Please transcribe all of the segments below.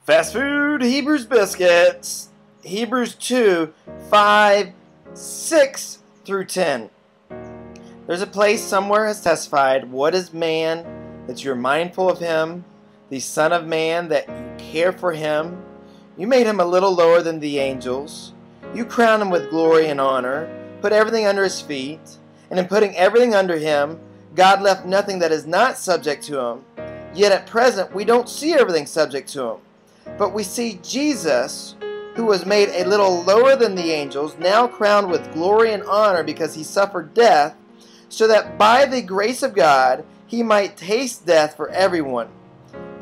Fast food, Hebrews biscuits. Hebrews 2, 5, 6 through 10. There's a place somewhere has testified, what is man that you're mindful of him, the Son of Man that you care for him. You made him a little lower than the angels. You crowned him with glory and honor, put everything under his feet, and in putting everything under him, God left nothing that is not subject to him. Yet at present we don't see everything subject to him. But we see Jesus, who was made a little lower than the angels, now crowned with glory and honor because he suffered death, so that by the grace of God he might taste death for everyone.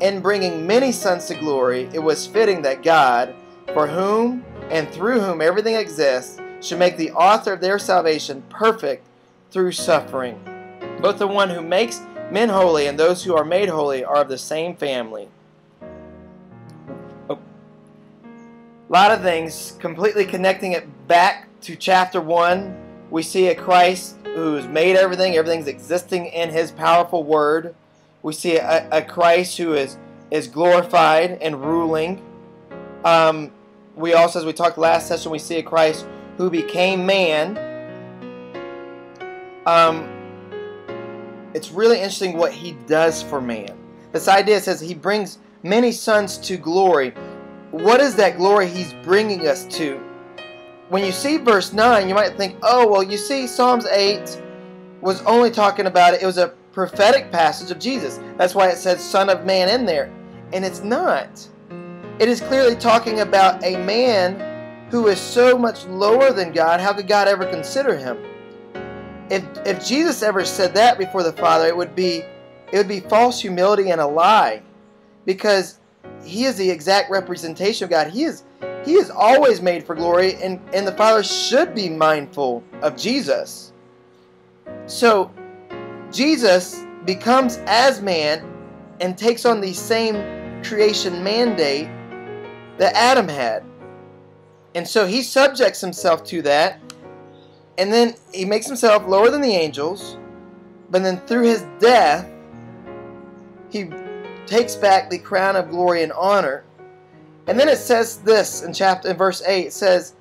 In bringing many sons to glory, it was fitting that God, for whom and through whom everything exists, should make the author of their salvation perfect through suffering. Both the one who makes men holy and those who are made holy are of the same family. A lot of things, completely connecting it back to chapter 1. We see a Christ who's made everything. Everything's existing in his powerful word. We see a Christ who is glorified and ruling. We also, as we talked last session, we see a Christ who became man. It's really interesting what he does for man. This idea says he brings many sons to glory. What is that glory he's bringing us to? When you see verse 9, you might think, oh, well, you see, Psalms 8 was only talking about it. It was a prophetic passage of Jesus. That's why it says Son of Man in there. And it's not. It is clearly talking about a man who is so much lower than God. How could God ever consider him? If Jesus ever said that before the Father, it would be false humility and a lie, because he is the exact representation of God. He is always made for glory, and the Father should be mindful of Jesus. So Jesus becomes as man and takes on the same creation mandate that Adam had. And so he subjects himself to that, and then he makes himself lower than the angels, but then through his death, he takes back the crown of glory and honor. And then it says this in verse 8, it says,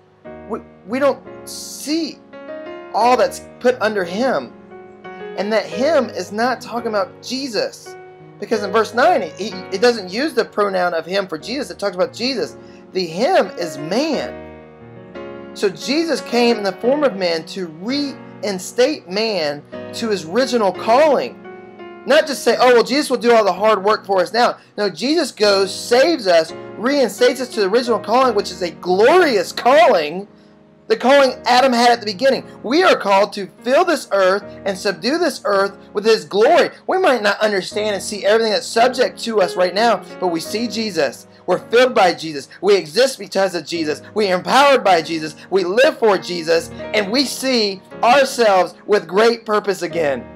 we don't see all that's put under him. And that him is not talking about Jesus. Because in verse 9, it doesn't use the pronoun of him for Jesus. It talks about Jesus. The him is man. So Jesus came in the form of man to reinstate man to his original calling. Not just say, oh, well, Jesus will do all the hard work for us now. No, Jesus goes, saves us, reinstates us to the original calling, which is a glorious calling, the calling Adam had at the beginning. We are called to fill this earth and subdue this earth with his glory. We might not understand and see everything that's subject to us right now, but we see Jesus. We're filled by Jesus. We exist because of Jesus. We are empowered by Jesus. We live for Jesus, and we see ourselves with great purpose again.